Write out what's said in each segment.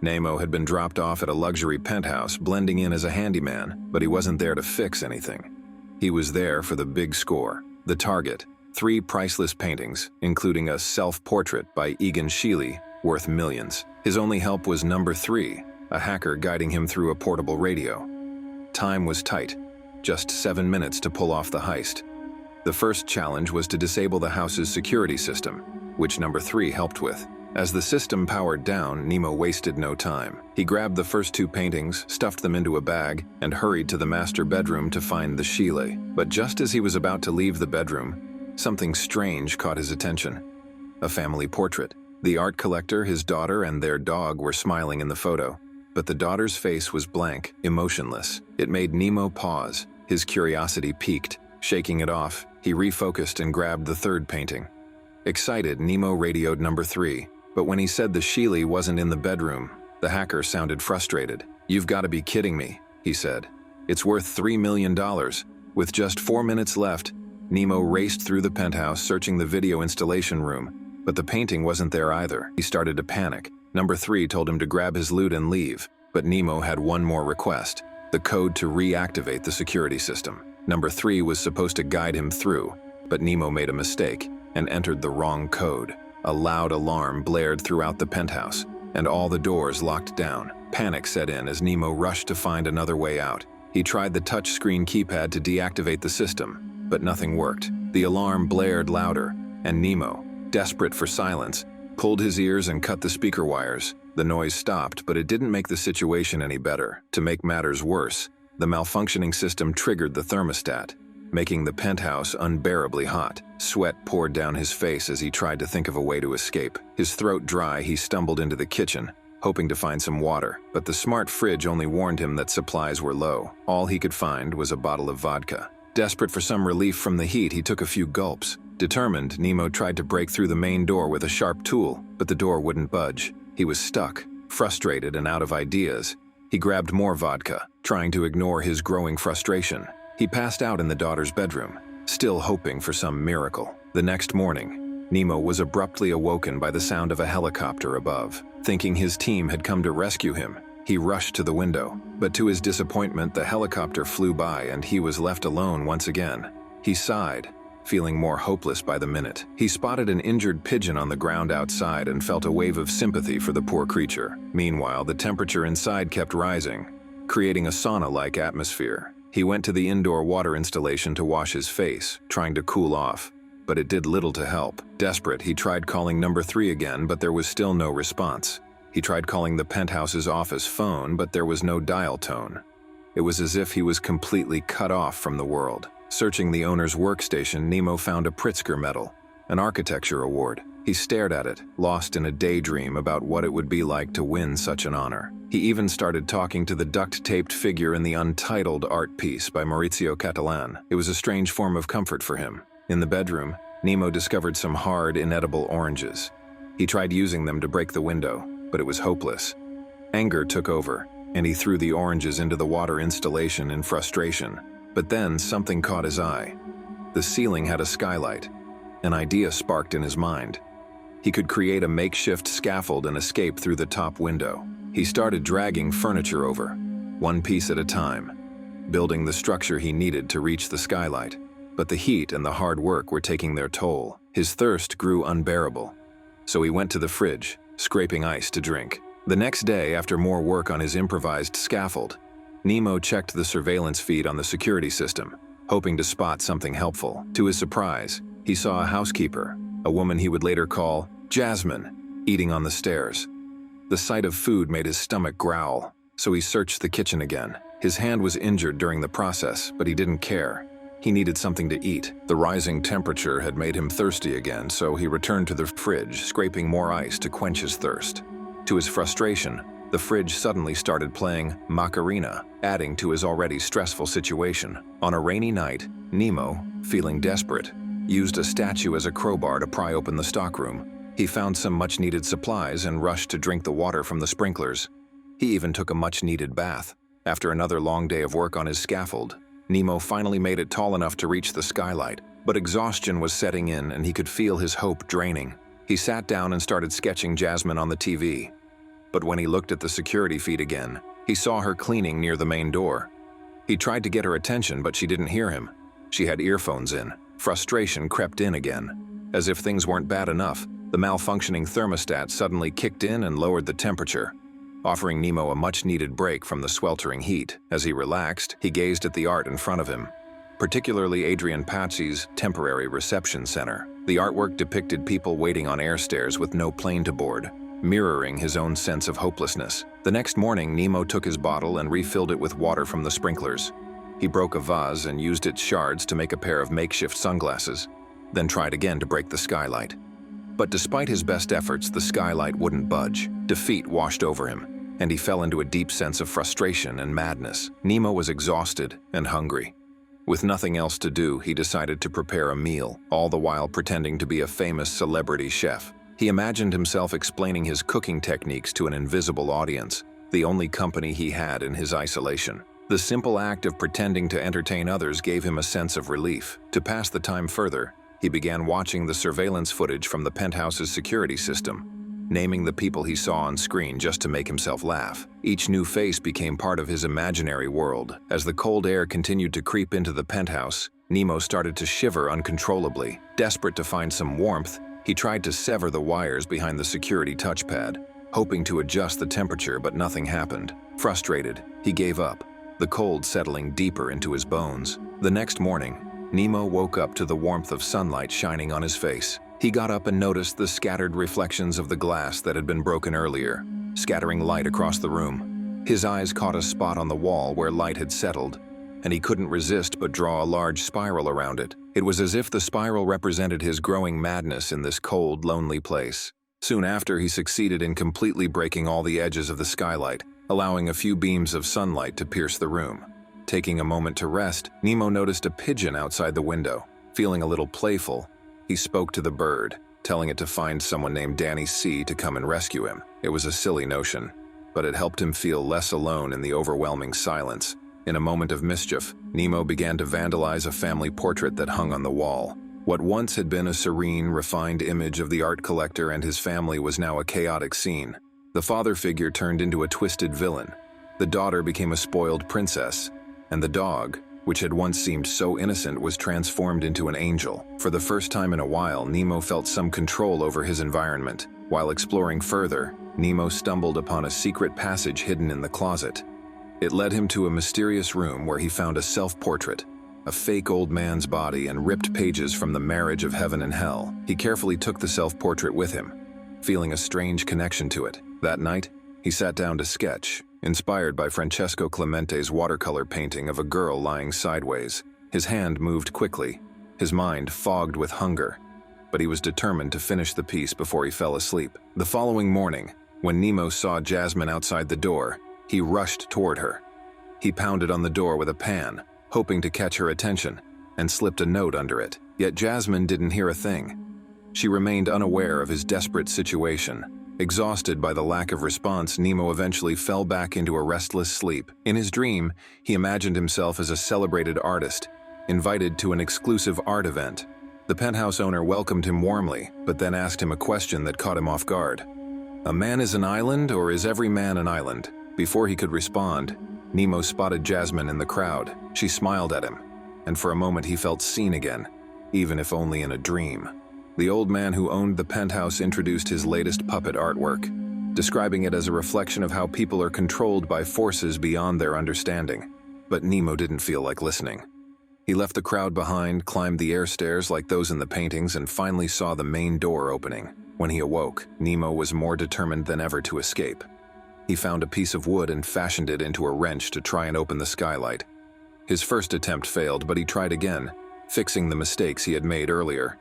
Nemo had been dropped off at a luxury penthouse, blending in as a handyman, but he wasn't there to fix anything. He was there for the big score, the target, 3 priceless paintings, including a self-portrait by Egon Schiele, worth millions. His only help was number 3, a hacker guiding him through a portable radio. Time was tight, just 7 minutes to pull off the heist. The first challenge was to disable the house's security system, which number 3 helped with. As the system powered down, Nemo wasted no time. He grabbed the first 2 paintings, stuffed them into a bag, and hurried to the master bedroom to find the Schiele. But just as he was about to leave the bedroom, something strange caught his attention. A family portrait. The art collector, his daughter, and their dog were smiling in the photo, but the daughter's face was blank, emotionless. It made Nemo pause. His curiosity piqued. Shaking it off, he refocused and grabbed the 3rd painting. Excited, Nemo radioed number 3, but when he said the Schiele wasn't in the bedroom, the hacker sounded frustrated. "You've got to be kidding me," he said. "It's worth $3 million. With just 4 minutes left, Nemo raced through the penthouse, searching the video installation room, but the painting wasn't there either. He started to panic. Number 3 told him to grab his loot and leave, but Nemo had one more request: the code to reactivate the security system. Number 3 was supposed to guide him through, but Nemo made a mistake and entered the wrong code. A loud alarm blared throughout the penthouse, and all the doors locked down. Panic set in as Nemo rushed to find another way out. He tried the touchscreen keypad to deactivate the system, but nothing worked. The alarm blared louder, and Nemo, desperate for silence, pulled his ears and cut the speaker wires. The noise stopped, but it didn't make the situation any better. To make matters worse, the malfunctioning system triggered the thermostat, making the penthouse unbearably hot. Sweat poured down his face as he tried to think of a way to escape. His throat dry, he stumbled into the kitchen, hoping to find some water, but the smart fridge only warned him that supplies were low. All he could find was a bottle of vodka. Desperate for some relief from the heat, he took a few gulps. Determined, Nemo tried to break through the main door with a sharp tool, but the door wouldn't budge. He was stuck, frustrated and out of ideas. He grabbed more vodka, trying to ignore his growing frustration. He passed out in the daughter's bedroom, still hoping for some miracle. The next morning, Nemo was abruptly awoken by the sound of a helicopter above. Thinking his team had come to rescue him, he rushed to the window. But to his disappointment, the helicopter flew by and he was left alone once again. He sighed, feeling more hopeless by the minute. He spotted an injured pigeon on the ground outside and felt a wave of sympathy for the poor creature. Meanwhile, the temperature inside kept rising, creating a sauna-like atmosphere. He went to the indoor water installation to wash his face, trying to cool off, but it did little to help. Desperate, he tried calling number 3 again, but there was still no response. He tried calling the penthouse's office phone, but there was no dial tone. It was as if he was completely cut off from the world. Searching the owner's workstation, Nemo found a Pritzker medal, an architecture award. He stared at it, lost in a daydream about what it would be like to win such an honor. He even started talking to the duct-taped figure in the untitled art piece by Maurizio Cattelan. It was a strange form of comfort for him. In the bedroom, Nemo discovered some hard, inedible oranges. He tried using them to break the window, but it was hopeless. Anger took over, and he threw the oranges into the water installation in frustration. But then something caught his eye. The ceiling had a skylight. An idea sparked in his mind. He could create a makeshift scaffold and escape through the top window. He started dragging furniture over, one piece at a time, building the structure he needed to reach the skylight. But the heat and the hard work were taking their toll. His thirst grew unbearable, so he went to the fridge, scraping ice to drink. The next day, after more work on his improvised scaffold, Nemo checked the surveillance feed on the security system, hoping to spot something helpful. To his surprise, he saw a housekeeper, a woman he would later call Jasmine, eating on the stairs. The sight of food made his stomach growl, so he searched the kitchen again. His hand was injured during the process, but he didn't care. He needed something to eat. The rising temperature had made him thirsty again, so he returned to the fridge, scraping more ice to quench his thirst. To his frustration, the fridge suddenly started playing Macarena, adding to his already stressful situation. On a rainy night, Nemo, feeling desperate, used a statue as a crowbar to pry open the stockroom. He found some much-needed supplies and rushed to drink the water from the sprinklers. He even took a much-needed bath. After another long day of work on his scaffold, Nemo finally made it tall enough to reach the skylight, but exhaustion was setting in and he could feel his hope draining. He sat down and started sketching Jasmine on the TV. But when he looked at the security feed again, he saw her cleaning near the main door. He tried to get her attention, but she didn't hear him. She had earphones in. Frustration crept in again. As if things weren't bad enough, the malfunctioning thermostat suddenly kicked in and lowered the temperature, offering Nemo a much-needed break from the sweltering heat. As he relaxed, he gazed at the art in front of him, particularly Adrian Patsi's temporary reception center. The artwork depicted people waiting on air stairs with no plane to board, mirroring his own sense of hopelessness. The next morning, Nemo took his bottle and refilled it with water from the sprinklers. He broke a vase and used its shards to make a pair of makeshift sunglasses, then tried again to break the skylight. But despite his best efforts, the skylight wouldn't budge. Defeat washed over him, and he fell into a deep sense of frustration and madness. Nemo was exhausted and hungry. With nothing else to do, he decided to prepare a meal, all the while pretending to be a famous celebrity chef. He imagined himself explaining his cooking techniques to an invisible audience, the only company he had in his isolation. The simple act of pretending to entertain others gave him a sense of relief. To pass the time further, he began watching the surveillance footage from the penthouse's security system, naming the people he saw on screen just to make himself laugh. Each new face became part of his imaginary world. As the cold air continued to creep into the penthouse, Nemo started to shiver uncontrollably. Desperate to find some warmth, he tried to sever the wires behind the security touchpad, hoping to adjust the temperature, but nothing happened. Frustrated, he gave up, the cold settling deeper into his bones. The next morning, Nemo woke up to the warmth of sunlight shining on his face. He got up and noticed the scattered reflections of the glass that had been broken earlier, scattering light across the room. His eyes caught a spot on the wall where light had settled, and he couldn't resist but draw a large spiral around it. It was as if the spiral represented his growing madness in this cold, lonely place. Soon after, he succeeded in completely breaking all the edges of the skylight, allowing a few beams of sunlight to pierce the room. Taking a moment to rest, Nemo noticed a pigeon outside the window. Feeling a little playful, he spoke to the bird, telling it to find someone named Danny C to come and rescue him. It was a silly notion, but it helped him feel less alone in the overwhelming silence. In a moment of mischief, Nemo began to vandalize a family portrait that hung on the wall. What once had been a serene, refined image of the art collector and his family was now a chaotic scene. The father figure turned into a twisted villain. The daughter became a spoiled princess, and the dog, which had once seemed so innocent, was transformed into an angel. For the first time in a while, Nemo felt some control over his environment. While exploring further, Nemo stumbled upon a secret passage hidden in the closet. It led him to a mysterious room where he found a self-portrait, a fake old man's body, and ripped pages from the Marriage of Heaven and Hell. He carefully took the self-portrait with him, feeling a strange connection to it. That night, he sat down to sketch, inspired by Francesco Clemente's watercolor painting of a girl lying sideways. His hand moved quickly, his mind fogged with hunger, but he was determined to finish the piece before he fell asleep. The following morning, when Nemo saw Jasmine outside the door, he rushed toward her. He pounded on the door with a pan, hoping to catch her attention, and slipped a note under it. Yet Jasmine didn't hear a thing. She remained unaware of his desperate situation. Exhausted by the lack of response, Nemo eventually fell back into a restless sleep. In his dream, he imagined himself as a celebrated artist, invited to an exclusive art event. The penthouse owner welcomed him warmly, but then asked him a question that caught him off guard. "A man is an island, or is every man an island?" Before he could respond, Nemo spotted Jasmine in the crowd. She smiled at him, and for a moment he felt seen again, even if only in a dream. The old man who owned the penthouse introduced his latest puppet artwork, describing it as a reflection of how people are controlled by forces beyond their understanding. But Nemo didn't feel like listening. He left the crowd behind, climbed the air stairs like those in the paintings, and finally saw the main door opening. When he awoke, Nemo was more determined than ever to escape. He found a piece of wood and fashioned it into a wrench to try and open the skylight. His first attempt failed, but he tried again, fixing the mistakes he had made earlier.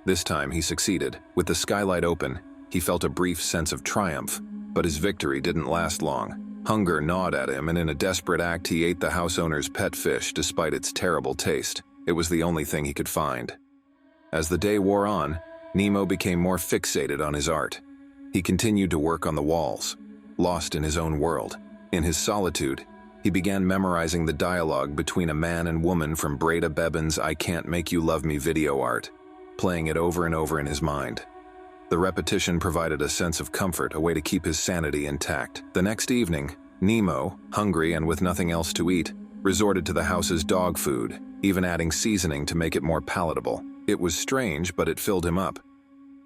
This time he succeeded. With the skylight open, he felt a brief sense of triumph, but his victory didn't last long. Hunger gnawed at him, and in a desperate act he ate the house owner's pet fish despite its terrible taste. It was the only thing he could find. As the day wore on, Nemo became more fixated on his art. He continued to work on the walls, lost in his own world. In his solitude, he began memorizing the dialogue between a man and woman from Breda Beben's I Can't Make You Love Me video art, playing it over and over in his mind. The repetition provided a sense of comfort, a way to keep his sanity intact. The next evening, Nemo, hungry and with nothing else to eat, resorted to the house's dog food, even adding seasoning to make it more palatable. It was strange, but it filled him up.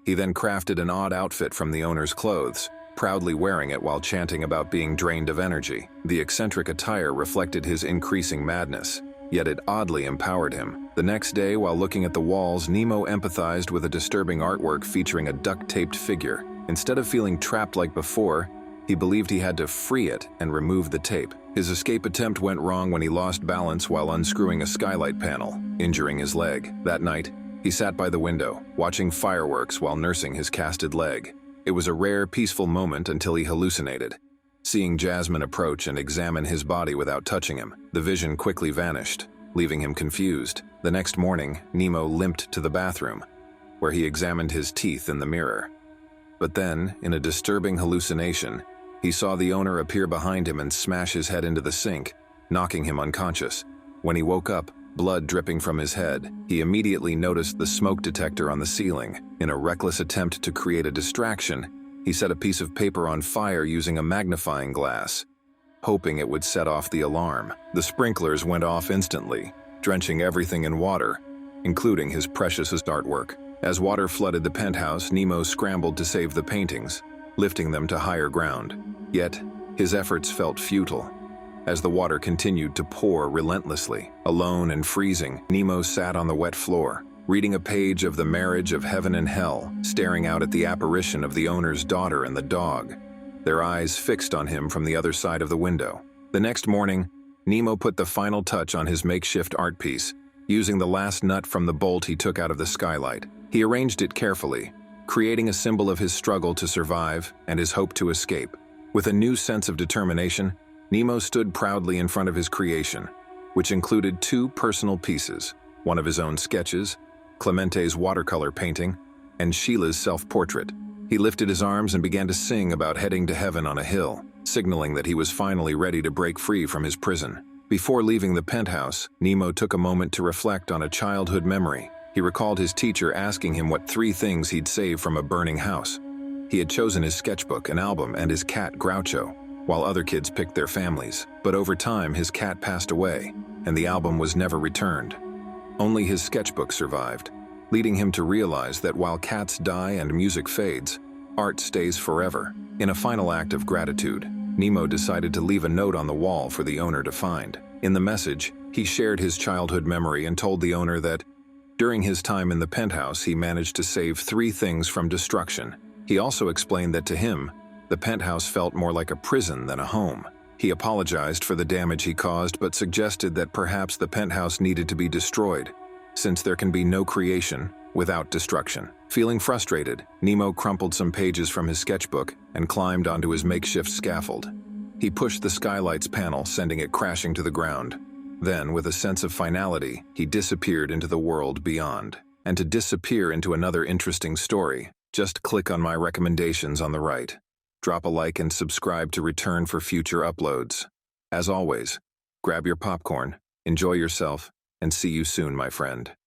He then crafted an odd outfit from the owner's clothes, proudly wearing it while chanting about being drained of energy. The eccentric attire reflected his increasing madness, yet it oddly empowered him. The next day, while looking at the walls, Nemo empathized with a disturbing artwork featuring a duct-taped figure. Instead of feeling trapped like before, he believed he had to free it and remove the tape. His escape attempt went wrong when he lost balance while unscrewing a skylight panel, injuring his leg. That night, he sat by the window, watching fireworks while nursing his casted leg. It was a rare, peaceful moment until he hallucinated. Seeing Jasmine approach and examine his body without touching him, the vision quickly vanished, leaving him confused. The next morning, Nemo limped to the bathroom, where he examined his teeth in the mirror. But then, in a disturbing hallucination, he saw the owner appear behind him and smash his head into the sink, knocking him unconscious. When he woke up, blood dripping from his head, he immediately noticed the smoke detector on the ceiling. In a reckless attempt to create a distraction, he set a piece of paper on fire using a magnifying glass, hoping it would set off the alarm. The sprinklers went off instantly, drenching everything in water, including his precious artwork. As water flooded the penthouse, Nemo scrambled to save the paintings, lifting them to higher ground. Yet, his efforts felt futile, as the water continued to pour relentlessly. Alone and freezing, Nemo sat on the wet floor, reading a page of The Marriage of Heaven and Hell, staring out at the apparition of the owner's daughter and the dog, their eyes fixed on him from the other side of the window. The next morning, Nemo put the final touch on his makeshift art piece, using the last nut from the bolt he took out of the skylight. He arranged it carefully, creating a symbol of his struggle to survive and his hope to escape. With a new sense of determination, Nemo stood proudly in front of his creation, which included 2 personal pieces, one of his own sketches, Clemente's watercolor painting, and Sheila's self-portrait. He lifted his arms and began to sing about heading to heaven on a hill, signaling that he was finally ready to break free from his prison. Before leaving the penthouse, Nemo took a moment to reflect on a childhood memory. He recalled his teacher asking him what 3 things he'd save from a burning house. He had chosen his sketchbook, an album, and his cat Groucho, while other kids picked their families. But over time, his cat passed away, and the album was never returned. Only his sketchbook survived, leading him to realize that while cats die and music fades, art stays forever. In a final act of gratitude, Nemo decided to leave a note on the wall for the owner to find. In the message, he shared his childhood memory and told the owner that, during his time in the penthouse, he managed to save 3 things from destruction. He also explained that to him, the penthouse felt more like a prison than a home. He apologized for the damage he caused, but suggested that perhaps the penthouse needed to be destroyed, since there can be no creation without destruction. Feeling frustrated, Nemo crumpled some pages from his sketchbook and climbed onto his makeshift scaffold. He pushed the skylight's panel, sending it crashing to the ground. Then, with a sense of finality, he disappeared into the world beyond. And to disappear into another interesting story, just click on my recommendations on the right. Drop a like and subscribe to return for future uploads. As always, grab your popcorn, enjoy yourself, and see you soon, my friend.